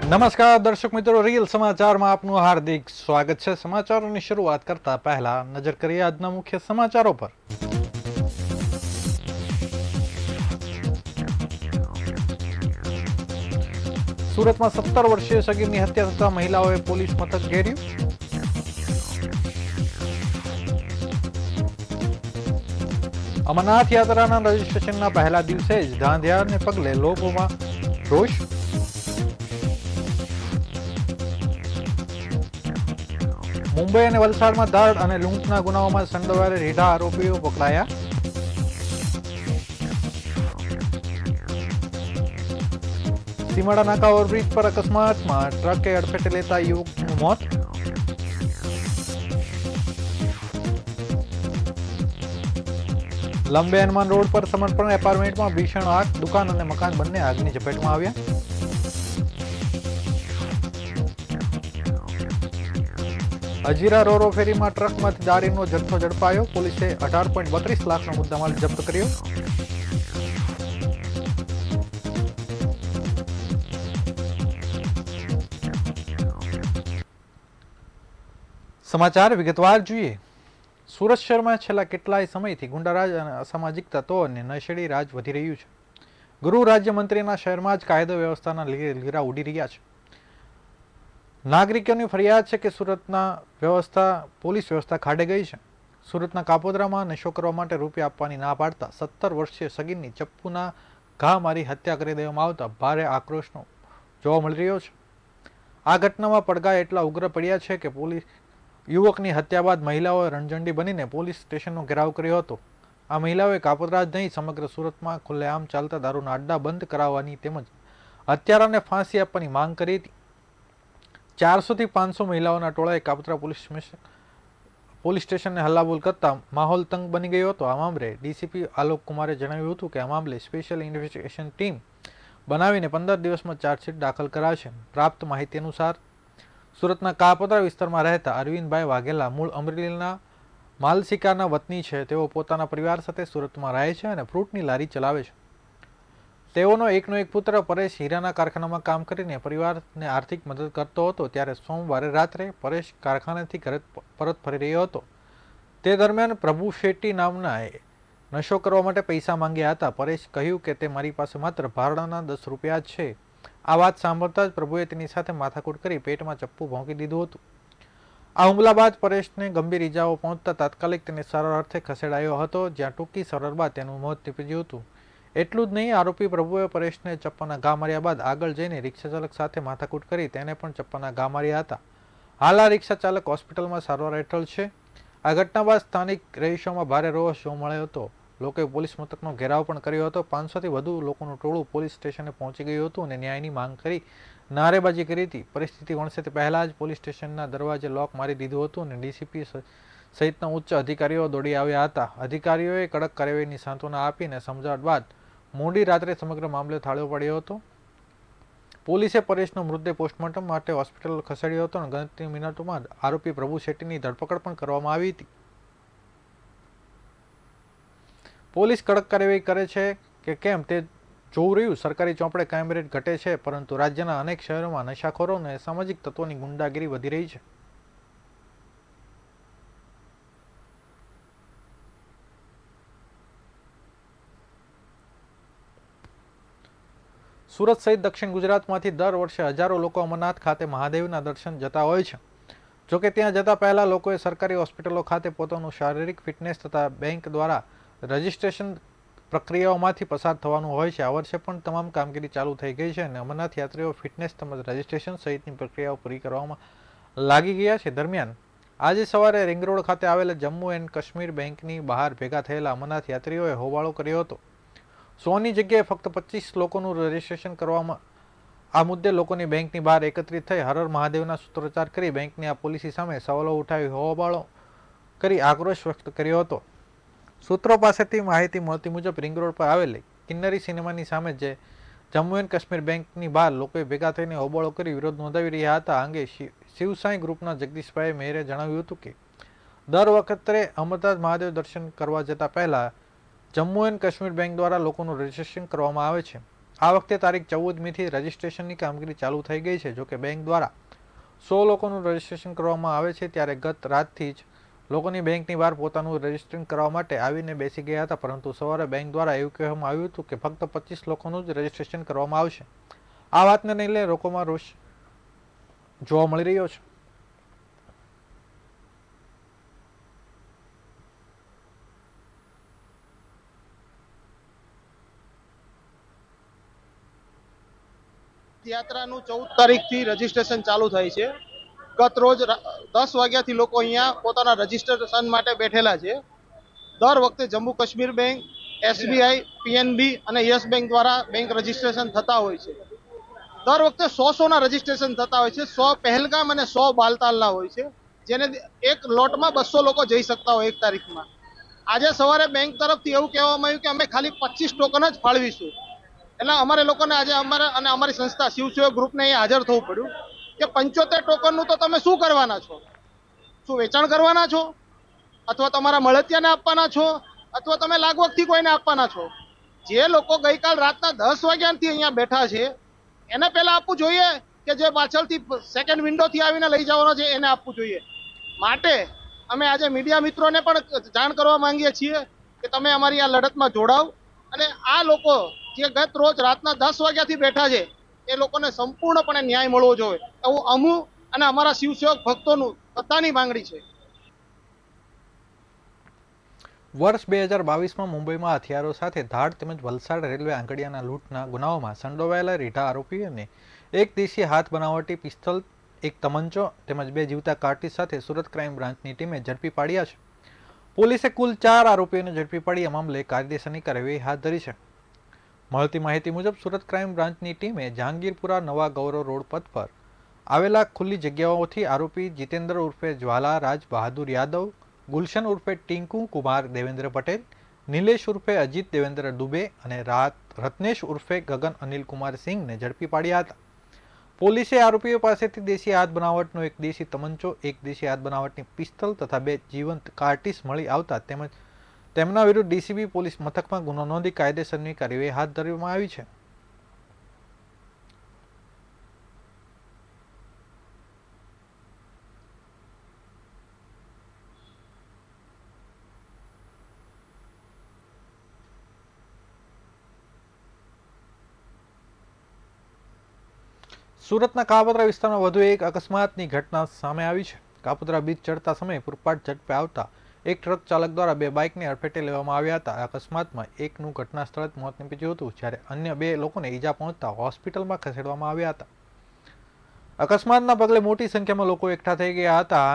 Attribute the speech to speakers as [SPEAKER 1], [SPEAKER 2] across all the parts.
[SPEAKER 1] નમસ્કાર દર્શક મિત્રો, રીલ સમાચારમાં આપનું હાર્દિક સ્વાગત છે। સમાચારોની શરૂઆત કરતા પહેલા નજર કરીએ આજના મુખ્ય સમાચારો પર। સુરતમાં 17 વર્ષીય સગીરની હત્યા થતા મહિલાઓએ પોલીસ મથક ઘેર્યું। અમરનાથ યાત્રાના રજીસ્ટ્રેશનના પહેલા દિવસે જ ધાંધિયાને પગલે લોકોમાં રોષ। મુંબઈ અને વલસાડમાં દાળ અને લૂંટના ગુનાઓમાં સંડોવાયેલા રીઢા આરોપીઓ પકડાયા। સીમાડા નાકા ઓવરબ્રિજ પર અકસ્માતમાં ટ્રકે અડફેટે લેતા યુવકનું મોત। લંબે હનુમાન રોડ પર સમર્પણ એપાર્ટમેન્ટમાં ભીષણ આગ, દુકાન અને મકાન બંને આગની ઝપેટમાં આવ્યા। અજીરા રોરો ફેરીમાં ટ્રકમાંથી દારૂનો જથ્થો ઝડપાયો। પોલીસે 18.32 લાખનો મુદ્દામાલ જપ્ત કર્યો। સમાચાર વિગતવાર જોઈએ। સુરત શહેરમાં છેલ્લા કેટલાય સમયથી ગુંડારાજ અને અસામાજિક તત્વો અને નશેડી રાજ વધી રહ્યું છે। ગૃહ રાજ્યમંત્રીના શહેરમાં જ કાયદો વ્યવસ્થાના લીરા ઉડી રહ્યા છે। નાગરિકોની ફરિયાદ છે કે સુરતના પોલીસ વ્યવસ્થા ખાડે ગઈ છે। સુરતના કાપોદ્રામાં નશો કરવા માટે રૂપિયા આપવાની ના પાડતા 17 વર્ષીય સગીરની ચપ્પુના ઘા મારી હત્યા કરી દેવામાં આવતા ભારે આક્રોશનો જોવા મળી રહ્યો છે। આ ઘટનામાં પડઘા એટલા ઉગ્ર પડ્યા છે કે યુવકની હત્યા બાદ મહિલાઓએ રણઝંડી બનીને પોલીસ સ્ટેશનનો ઘેરાવ કર્યો હતો। આ મહિલાઓએ કાપોદ્રા જ નહીં સમગ્ર સુરતમાં ખુલ્લેઆમ ચાલતા દારૂના અડ્ડા બંધ કરાવવાની તેમજ હત્યારાને ફાંસી આપવાની માંગ કરી હતી। 400 થી 500 મહિલાઓના ટોળાએ કાપોદ્રા પોલીસ સ્ટેશનને હલ્લાબોલ કરતા માહોલ તંગ બની ગયો હતો। આ મામલે ડીસીપી આલોક કુમારે જણાવ્યું હતું કે આ મામલે સ્પેશિયલ ઇન્વેસ્ટિગેશન ટીમ બનાવીને 15 દિવસમાં ચાર્જશીટ દાખલ કરાશે। પ્રાપ્ત માહિતી અનુસાર સુરતના કાપોદ્રા વિસ્તારમાં રહેતા અરવિંદભાઈ વાઘેલા મૂળ અમરેલીના માલશિકારના વતની છે। તેઓ પોતાના પરિવાર સાથે સુરતમાં રહે છે અને ફ્રૂટની લારી ચલાવે છે। તેઓનો એકનો એક પુત્ર પરેશ હીરાના કારખાનામાં કામ કરીને પરિવારને આર્થિક મદદ કરતો હતો। ત્યારે સોમવારે રાત્રે પરેશ કારખાનેથી ઘરે પરત ફરી રહ્યો હતો। તે દરમિયાન પ્રભુ શેટ્ટી નામનાએ નશો કરવા માટે પૈસા માંગ્યા હતા। પરેશ કહ્યું કે તે મારી પાસે માત્ર ભાડાના 10 રૂપિયા જ છે। આ વાત સાંભળતા જ પ્રભુએ તેની સાથે માથાકૂટ કરી પેટમાં ચપ્પુ ભોંકી દીધું હતું। આ હુમલા બાદ પરેશને ગંભીર ઇજાઓ પહોંચતા તાત્કાલિક તેને સારવાર અર્થે ખસેડાયો હતો, જ્યાં ટૂંકી સારવાર બાદ તેનું મોત નીપજ્યું હતું। એટલું જ નહીં, આરોપી પ્રભુએ પરેશને ચપ્પાના ઘા માર્યા બાદ આગળ જઈને રિક્ષા ચાલક સાથે માથાકૂટ કરી તેને પણ ચપ્પાના ઘા માર્યા હતા। હાલ આ રિક્ષા ચાલક હોસ્પિટલમાં સારવાર હેઠળ છે। આ ઘટના બાદ સ્થાનિક રહીશોમાં ભારે રોષ જોવા મળ્યો હતો। લોકોએ પોલીસ મથકનો ઘેરાવ પણ કર્યો હતો। 500 થી વધુ લોકોનું ટોળું પોલીસ સ્ટેશને પહોંચી ગયું હતું અને ન્યાયની માંગ કરી નારેબાજી કરી હતી। પરિસ્થિતિ વણસે તે પહેલા જ પોલીસ સ્ટેશનના દરવાજે લોક મારી દીધું હતું અને ડીસીપી સહિતના ઉચ્ચ અધિકારીઓ દોડી આવ્યા હતા। અધિકારીઓએ કડક કાર્યવાહીની સાંત્વના આપીને સમજાવટ બાદ મોડી રાત્રે સમગ્ર મામલે થાળો પડ્યો હતો। પોલીસે પરેશનો મૃતદેહ પોસ્ટમોર્ટમ માટે હોસ્પિટલ ખસેડ્યો હતો અને ગણતરીની મિનિટોમાં આરોપી પ્રભુ શેટ્ટીની ધરપકડ પણ કરવામાં આવી હતી। પોલીસ કડક કાર્યવાહી કરે છે કે કેમ તે જોવું રહ્યું। સરકારી ચોપડે ક્રાઇમ રેટ ઘટે છે, પરંતુ રાજ્યના અનેક શહેરોમાં નશાખોરો અને સામાજિક તત્વોની ગુંડાગીરી વધી રહી છે। સુરત સહિત દક્ષિણ ગુજરાતમાંથી દર વર્ષે હજારો લોકો અમરનાથ ખાતે મહાદેવના દર્શન જતા હોય છે। જોકે ત્યાં જતા પહેલા લોકોએ સરકારી હોસ્પિટલો ખાતે પોતાનું શારીરિક ફિટનેસ તથા બેંક દ્વારા રજીસ્ટ્રેશન પ્રક્રિયાઓમાંથી પસાર થવાનું હોય છે। આ વર્ષે પણ તમામ કામગીરી ચાલુ થઈ ગઈ છે અને અમરનાથ યાત્રીઓ ફિટનેસ તેમજ રજીસ્ટ્રેશન સહિતની પ્રક્રિયાઓ પૂરી કરવામાં લાગી ગયા છે। દરમિયાન આજે સવારે રિંગ રોડ ખાતે આવેલા જમ્મુ એન્ડ કાશ્મીર બેંકની બહાર ભેગા થયેલા અમરનાથ યાત્રીઓએ હોબાળો કર્યો હતો। 100ની જગ્યાએ ફક્ત 25 લોકોનું રજીસ્ટ્રેશન કરવામાં આ મુદ્દે લોકોની બેંકની બહાર એકત્રિત થઈ હર હર મહાદેવના સૂત્રોચ્ચાર કરી બેંકની આ પોલિસી સામે સવાલો ઉઠાવી હોબાળો કરી આક્રોશ વ્યક્ત કર્યો હતો। સૂત્રો પાસેથી માહિતી મળતી મુજબ રિંગ રોડ પર આવેલી કિન્નરી સિનેમાની સામે જે જમ્મુ એન્ડ કાશ્મીર બેંકની બહાર લોકોએ ભેગા થઈને હોબાળો કરી વિરોધ નોંધાવી રહ્યા હતા। આ અંગે શિવસાઈ ગ્રુપના જગદીશભાઈ મેરે જણાવ્યું હતું કે દર વખતે અમરનાથ મહાદેવ દર્શન કરવા જતા પહેલા જમ્મુ એન્ડ કાશ્મીર બેંક દ્વારા લોકોનું રજીસ્ટ્રેશન કરવામાં આવે છે। આ વખતે તારીખ 14મીથી રજીસ્ટ્રેશનની કામગીરી ચાલુ થઈ ગઈ છે. જોકે બેંક દ્વારા 100 લોકોનું રજીસ્ટ્રેશન કરવામાં આવે છે, ત્યારે ગત રાતથી જ લોકોની બેંકની બહાર પોતાનું રજીસ્ટ્રેશન કરવા માટે આવીને બેસી ગયા હતા, પરંતુ સવારે બેંક દ્વારા એવું કહેવામાં આવ્યું હતું કે ફક્ત 25 લોકોનું જ રજીસ્ટ્રેશન કરવામાં આવશે. આ વાતને લઈને લોકોમાં રોષ જોવા મળી રહ્યો છે.
[SPEAKER 2] યાત્રાનું 14 તારીખથી રજીસ્ટ્રેશન ચાલુ થાય છે. ગત રોજ 10 વાગ્યાથી લોકો અહીંયા પોતાના રજીસ્ટ્રેશન માટે બેઠેલા છે. દર વખતે Jammu Kashmir bank, SBI, PNB અને યસ બેંક દ્વારા બેંક રજીસ્ટ્રેશન થતા હોય છે. દર વખતે 100ના રજીસ્ટ્રેશન થતા હોય છે. 100 પહેલગામ અને 100 બાલતાલના હોય છે, જેને એક લોટમાં 200 લોકો જઈ શકતા હોય એક તારીખમાં. આજે સવારે બેંક તરફથી એવું કહેવામાં આવ્યું કે અમે ખાલી 25 ટોકન જ ફાળવીશું. એટલે અમારે લોકોને આજે અમારી સંસ્થા શિવસેવક ગ્રુપને અહીંયા હાજર થવું પડ્યું કે 75 ટોકનનું તો તમે શું કરવાના છો? શું વેચાણ કરવાના છો, અથવા તમારા મળતિયાને આપવાના છો, અથવા તમે લાગવગથી કોઈને આપવાના છો? જે લોકો ગઈકાલ રાતના 10 વાગ્યાથી અહીંયા બેઠા છે એને પહેલા આપવું જોઈએ કે જે પાછળથી સેકન્ડ વિન્ડોથી આવીને લઈ જવાનો છે એને આપવું જોઈએ? માટે અમે આજે મીડિયા મિત્રોને પણ જાણ કરવા માંગીએ છીએ કે તમે અમારી આ લડતમાં જોડાવ અને આ લોકો જે ગત રોજ રાતના 10 વાગ્યાથી બેઠા છે એ લોકોને સંપૂર્ણપણે ન્યાય મળવો જોઈએ એવું અમુ અને અમારા શિવસેવક ભક્તોનું બધાની માંગણી છે.
[SPEAKER 1] વર્ષ 2022માં મુંબઈમાં હથિયારો સાથે ધાડ તેમજ વલસાડ રેલવે આંગડિયાના લૂંટના ગુનાઓમાં સંડોવાયેલા રીઢા આરોપીઓને એક દેશી હાથ બનાવટી પિસ્તોલ, એક તમંચો તેમજ 2 જીવતા કાર્ટીજ સાથે સુરત ક્રાઇમ બ્રાન્ચની ટીમે ઝડપી પાડ્યા છે. પોલીસે કુલ 4 આરોપીઓને ઝડપી પાડી આ મામલે કાયદેસરની કાર્યવાહી હાથ ધરી છે. મળતી માહિતી મુજબ સુરત ક્રાઇમ બ્રાન્ચની ટીમે જહાંગીરપુરા નવા ગૌરવ રોડ પથ પર આવેલા ખુલ્લી જગ્યાઓથી આરોપી જીતેન્દ્ર ઉર્ફે જ્વાલા રાજ બહાદુર યાદવ, ગુલશન ઉર્ફે ટિંકુ કુમાર દેવેન્દ્ર પટેલ, નિલેશ ઉર્ફે અજીત દેવેન્દ્ર દુબે અને રત્નેશ ઉર્ફે ગગન અનિલ કુમાર સિંહને ઝડપી પાડ્યા હતા. પોલીસે આરોપીઓ પાસેથી દેશી હાથ બનાવટનો એક દેશી તમંચો, એક દેશી હાથ બનાવટની પિસ્તલ તથા 2 જીવંત કાર્ટીસ મળી આવતા તેમના વિરુદ્ધ ડીસીબી પોલીસ મથકમાં ગુનો નોંધી કાયદેસરની કાર્યવાહી હાથ ધરવામાં આવી છે. સુરતના કાપોદ્રા વિસ્તારમાં વધુ એક અકસ્માતની ઘટના સામે આવી છે. કાપોદ્રા બીચ ચડતા સમયે પૂરપાટ ઝડપે આવતા એક ટ્રક ચાલક દ્વારા 2 બાઇકને અડફેટે લેવામાં આવ્યા હતા. આ અકસ્માતમાં એકનું ઘટના સ્થળે મોત નીપજ્યું હતું, જ્યારે અન્ય 2 લોકોને ઈજા પહોંચતા હોસ્પિટલમાં ખસેડવામાં આવ્યા હતા. અકસ્માતના પગલે મોટી સંખ્યામાં લોકો એકઠા થઈ ગયા હતા.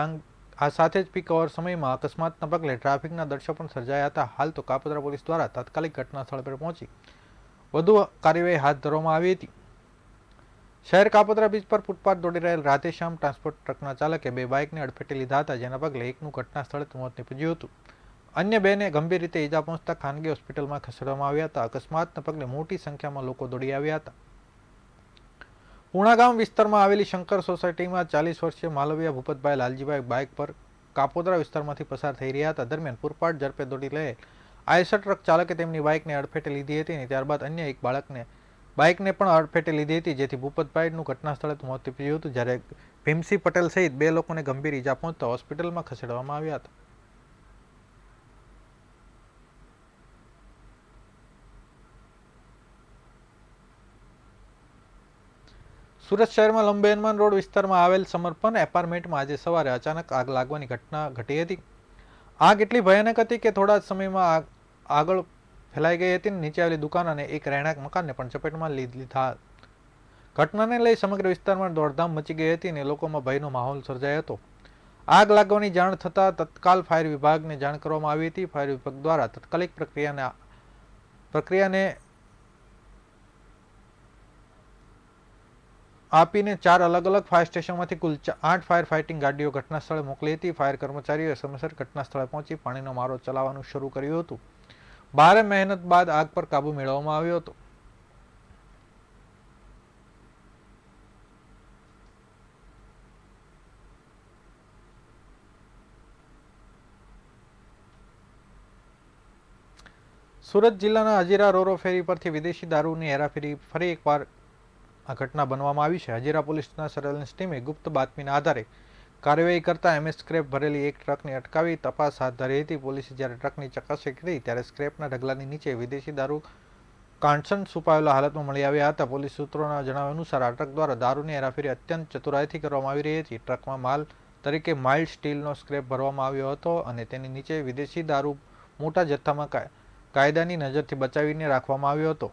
[SPEAKER 1] આ સાથે જ પીક અવર સમયમાં અકસ્માતના પગલે ટ્રાફિકના દ્રશ્યો પણ સર્જાયા હતા. હાલ તો કાપોદ્રા પોલીસ દ્વારા તાત્કાલિક ઘટના સ્થળ પર પહોંચી વધુ કાર્યવાહી હાથ ધરવામાં આવી હતી. શહેર કાપોદ્રા બીચ પર ફૂટપાથ દોડી રહેલ રાધેશ્યામ ટ્રાન્સપોર્ટ ટ્રકના ચાલકે 2 બાઇકને અડફેટે લીધા હતા, જેના પગલે એકનું ઘટના સ્થળે મોત નીપજ્યું હતું. અન્ય 2ને ગંભીર રીતે ઈજા પહોંચતા ખાનગી હોસ્પિટલમાં ખસેડવામાં આવ્યા હતા. અકસ્માતના પગલે મોટી સંખ્યામાં લોકો દોડી આવ્યા હતા. પુણાગામ વિસ્તારમાં આવેલી શંકર સોસાયટીમાં 40 વર્ષીય માલવિયા ભૂપતભાઈ લાલજીભાઈ બાઇક પર કાપોદ્રા વિસ્તારમાંથી પસાર થઈ રહ્યા હતા. દરમિયાન પૂરપાટ ઝડપે દોડી રહેલ આઈસર ટ્રક ચાલકે તેમની બાઇકને અડફેટે લીધી હતી અને ત્યારબાદ અન્ય એક બાઇકને પણ અડફેટે લીધી હતી, જેથી ભૂપતભાઈનું ઘટના સ્થળે મોત નીપજ્યું હતું, જ્યારે ભીમસિંહ પટેલ સહિત 2 લોકોને ગંભીર ઈજા પહોંચતા હોસ્પિટલમાં ખસેડવામાં આવ્યા હતા. સુરત શહેરમાં લંબે હનુમાન રોડ વિસ્તારમાં આવેલ સમર્પણ એપાર્ટમેન્ટમાં આજે સવારે અચાનક આગ લાગવાની ઘટના ઘટી હતી. આગ એટલી ભયાનક હતી કે થોડા જ સમયમાં આગળ ફેલાઈ ગઈ હતી. નીચે આવેલી દુકાન અને એક રહેણાંક મકાનને પણ ચપેટમાં લીધા. ઘટનાને લઈ સમગ્ર વિસ્તારમાં દોડધામ મચી ગઈ હતી અને લોકોમાં ભયનો માહોલ સર્જાયો હતો. આગ લાગવાની જાણ થતાં તત્કાલ ફાયર વિભાગને જાણ કરવામાં આવી હતી. ફાયર વિભાગ દ્વારા તાત્કાલિક પ્રક્રિયાને આપીને 4 અલગ અલગ ફાયર સ્ટેશનમાંથી કુલ 8 ફાયર ફાઇટિંગ ગાડીઓ ઘટના સ્થળે મોકલી હતી. ફાયર કર્મચારીઓએ સમયસર ઘટના સ્થળે પહોંચી પાણીનો મારો ચલાવવાનું શરૂ કર્યું હતું. ભારે મહેનત બાદ આગ પર કાબુ મેળવવામાં આવ્યો હતો. સુરત જિલ્લાના હજીરા રોરો ફેરી પરથી વિદેશી દારૂની હેરાફેરી ફરી એકવાર આ ઘટના બનવામાં આવી છે. હજીરા પોલીસના સર્વેલન્સ ટીમે ગુપ્ત બાતમીના આધારે કાર્યવાહી કરતા MS સ્ક્રેપ ભરેલી એક ટ્રકને અટકાવી તપાસ હાથ ધરી હતી. પોલીસે જ્યારે ટ્રકની ચકાસણી કરી ત્યારે સ્ક્રેપના ઢગલાની નીચે વિદેશી દારૂ કાંઠસન છુપાયેલા હાલતમાં મળી આવ્યા હતા. પોલીસ સૂત્રોના જણાવ્યા અનુસાર આ ટ્રક દ્વારા દારૂની હેરાફેરી અત્યંત ચતુરાઈથી કરવામાં આવી રહી હતી. ટ્રકમાં માલ તરીકે માઇલ્ડ સ્ટીલનો સ્ક્રેપ ભરવામાં આવ્યો હતો અને તેની નીચે વિદેશી દારૂ મોટા જથ્થામાં કાયદાની નજરથી બચાવીને રાખવામાં આવ્યો હતો.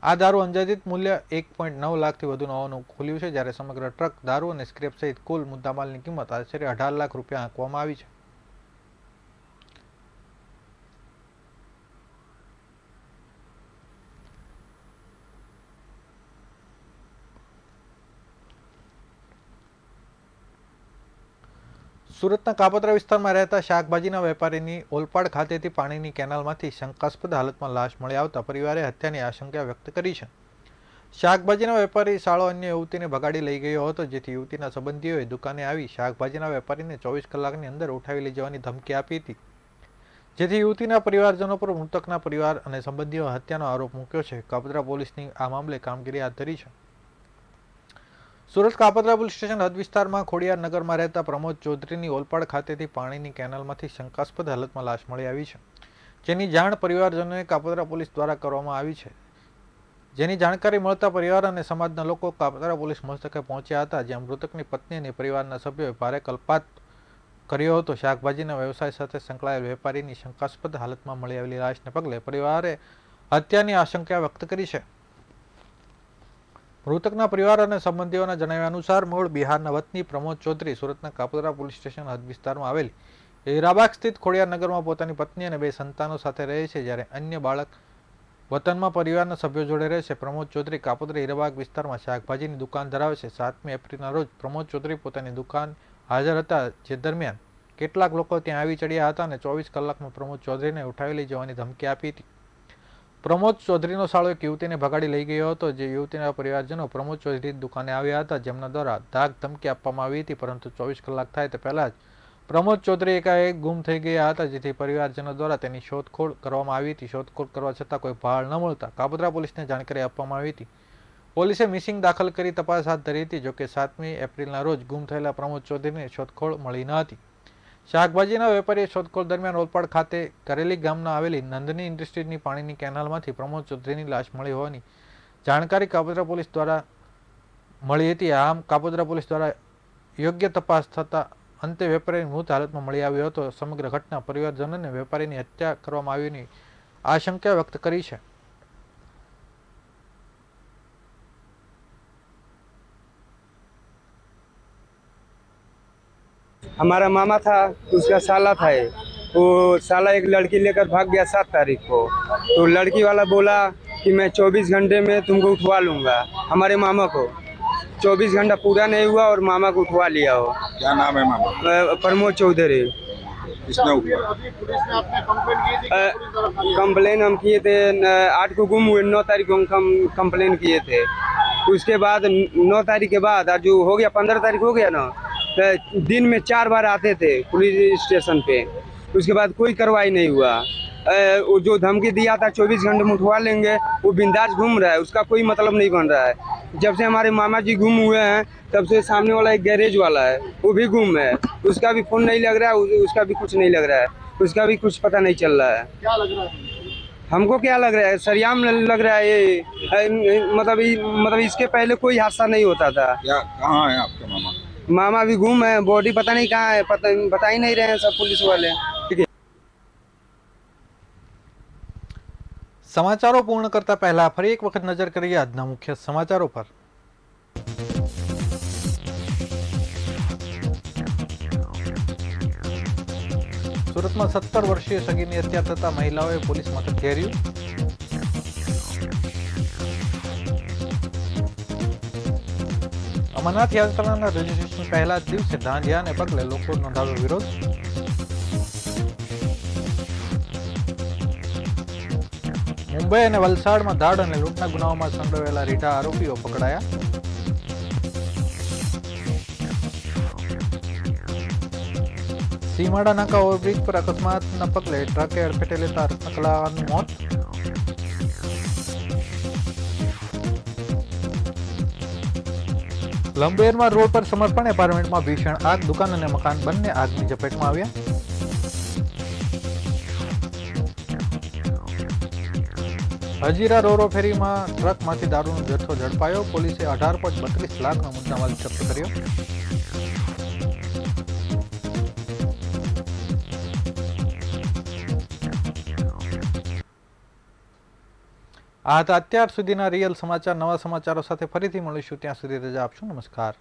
[SPEAKER 1] આ દારૂ અંદાજિત મૂલ્ય 1.9 લાખથી વધુનું હોવાનું ખુલ્યું છે, જ્યારે સમગ્ર ટ્રક દારૂ અને સ્ક્રેપ સહિત કુલ મુદ્દામાલની કિંમત આશરે 18 લાખ રૂપિયા આંકવામાં આવી છે. સુરતના કાપોદ્રા વિસ્તારમાં રહેતા શાકભાજીના વેપારીની ઓલપાડ ખાતેથી પાણીની કેનાલમાંથી શંકાસ્પદ હાલતમાં લાશ મળી આવતા પરિવારે હત્યાની આશંકા વ્યક્ત કરી છે. શાકભાજીના વેપારી શાળો અન્ય યુવતીને ભગાડી લઈ ગયો હતો, જેથી યુવતીના સંબંધીઓએ દુકાને આવી શાકભાજીના વેપારીને 24 કલાકની અંદર ઉઠાવી લઈ જવાની ધમકી આપી હતી, જેથી યુવતીના પરિવારજનો પર મૃતકના પરિવાર અને સંબંધીઓ હત્યાનો આરોપ મૂક્યો છે. કાપોદ્રા પોલીસની આ મામલે કામગીરી હાથ ધરી છે. સુરત કાપોદ્રા પોલીસ સ્ટેશન હદ વિસ્તારમાં ખોડિયાર નગરમાં રહેતા પ્રમોદ ચૌધરીની ઓલપાડ ખાતેથી પાણીની કેનાલમાંથી શંકાસ્પદ હાલતમાં લાશ મળી આવી છે, જેની જાણ પરિવારજનોએ કાપોદ્રા પોલીસ દ્વારા કરવામાં આવી છે. જેની જાણકારી મળતા પરિવાર અને સમાજના લોકો કાપોદ્રા પોલીસ મથકે પહોંચ્યા હતા, જ્યાં મૃતકની પત્ની અને પરિવારના સભ્યોએ ભારે કલ્પાત કર્યો હતો. શાકભાજીના વ્યવસાય સાથે સંકળાયેલ વેપારીની શંકાસ્પદ હાલતમાં મળી આવેલી લાશને પગલે પરિવારે હત્યાની આશંકા વ્યક્ત કરી છે. મૃતકના પરિવાર અને સંબંધીઓના જણાવ્યા અનુસાર મૂળ બિહારના વતની પ્રમોદ ચૌધરી સુરતના કાપોદ્રા પોલીસ સ્ટેશન હદ વિસ્તારમાં આવેલી હીરાબાગ સ્થિત ખોડિયાર નગરમાં પોતાની પત્ની અને 2 સંતાનો સાથે રહે છે, જ્યારે અન્ય બાળક વતનમાં પરિવારના સભ્યો જોડે રહે છે. પ્રમોદ ચૌધરી કાપોદ્રા હીરાબાગ વિસ્તારમાં શાકભાજીની દુકાન ધરાવે છે. 7મી એપ્રિલના રોજ પ્રમોદ ચૌધરી પોતાની દુકાન હાજર હતા, જે દરમિયાન કેટલાક લોકો ત્યાં આવી ચડ્યા હતા અને 24 કલાકમાં પ્રમોદ ચૌધરીને ઉઠાવી લઈ જવાની ધમકી આપી હતી. પ્રમોદ ચૌધરીનો સાળો એક યુવતીને ભગાડી લઈ ગયો હતો, જે યુવતીના પરિવારજનો પ્રમોદ ચૌધરીની દુકાને આવ્યા હતા, જેમના દ્વારા ધાક ધમકી આપવામાં આવી હતી, પરંતુ 24 કલાક થાય તે પહેલા જ પ્રમોદ ચૌધરી એકાએક ગુમ થઈ ગયા હતા, જેથી પરિવારજનો દ્વારા તેની શોધખોળ કરવામાં આવી હતી. શોધખોળ કરવા છતાં કોઈ ભાળ ન મળતા કાપોદ્રા પોલીસને જાણકારી આપવામાં આવી હતી. પોલીસે મિસિંગ દાખલ કરી તપાસ હાથ ધરી હતી. જોકે 7મી એપ્રિલના રોજ ગુમ થયેલા પ્રમોદ ચૌધરીને શોધખોળ મળી ન હતી. શાકભાજીના વેપારીએ શોધખોળ દરમિયાન ઓલપાડ ખાતે કરેલી ગામના આવેલી નંદની ઇન્ડસ્ટ્રીઝની પાણીની કેનાલમાંથી પ્રમોદ ચૌધરીની લાશ મળી હોવાની જાણકારી કાપોદ્રા પોલીસ દ્વારા મળી હતી. આમ કાપોદ્રા પોલીસ દ્વારા યોગ્ય તપાસ થતા અંતે વેપારી મૃત હાલતમાં મળી આવ્યો હતો. સમગ્ર ઘટના પરિવારજનોને વેપારીની હત્યા કરવામાં આવીની આશંકા વ્યક્ત કરી છે.
[SPEAKER 3] हमारा मामा था, उसका साला था ये। वो साला एक लड़की लेकर भाग गया 7 तारीख को। तो लड़की वाला बोला कि मैं 24 घंटे में तुमको उठवा लूंगा। हमारे मामा को 24 घंटा पूरा नहीं हुआ और मामा को उठवा लिया हो।
[SPEAKER 4] क्या नाम है मामा?
[SPEAKER 3] प्रमोद चौधरी।
[SPEAKER 4] किसने उठवा?
[SPEAKER 3] कंप्लेन हम किए थे 8 को गुम हुए, 9 तारीख को हम कंप्लेन किए थे। उसके बाद 9 तारीख के बाद आज जो हो गया 15 तारीख हो गया ना, दिन में 4 बार आते थे पुलिस स्टेशन पे। उसके बाद कोई कार्रवाई नहीं हुआ। वो जो धमकी दिया था 24 घंटे में उठवा लेंगे, वो बिंदास घूम रहा है, उसका कोई मतलब नहीं बन रहा है। जब से हमारे मामा जी गुम हुए हैं तब से सामने वाला एक गैरेज वाला है, वो भी गुम है, उसका भी फोन नहीं लग रहा है, उसका भी कुछ नहीं लग रहा है, उसका भी कुछ पता नहीं चल रहा है।
[SPEAKER 2] क्या लग रहा है?
[SPEAKER 3] हमको क्या लग रहा है, सरियाम लग रहा है ये। मतलब इसके पहले कोई हादसा नहीं होता था।
[SPEAKER 4] क्या कहाँ है आपके मामा?
[SPEAKER 3] मामा भी गुम है, बॉडी पता नहीं कहाँ है, बता ही नहीं रहे हैं सब पुलिस वाले। ठीक है।
[SPEAKER 1] સમાચારો પૂર્ણ કરતા પહેલા ફરી એક વખત નજર કરીએ આજના મુખ્ય સમાચારો પર. સુરતમાં 17 વર્ષીય સગીરની હત્યા થતા મહિલાઓએ પોલીસ મથક ઘેર્યું. અમરનાથ યાત્રાના રજીસ્ટ્રેશન પહેલા જ દિવસે દાંડિયાને પગલે લોકો નોંધાવ્યો વિરોધ. મુંબઈ અને વલસાડમાં ધાડ અને લૂંટના ગુનાઓમાં સંડોવાયેલા રીઢા આરોપીઓ પકડાયા. સીમાડા નાકા ઓવરબ્રિજ પર અકસ્માતના પગલે ટ્રકે અડફેટે લેતા એકલાનું મોત. લંબેરમાં રોડ પર સમર્પણ એપાર્ટમેન્ટમાં ભીષણ આગ. દુકાન અને મકાન બંને આગની ઝપેટમાં આવ્યા. હજીરા રોરો ફેરીમાં ટ્રકમાંથી દારૂનો જથ્થો ઝડપાયો. પોલીસે 18.32 લાખનો મુદ્દામાલ જપ્ત કર્યો. આ હતા અત્યાર સુધીના રિયલ સમાચાર. નવા સમાચારો સાથે ફરીથી મળીશું. ત્યાં સુધી રજા આપશો. નમસ્કાર.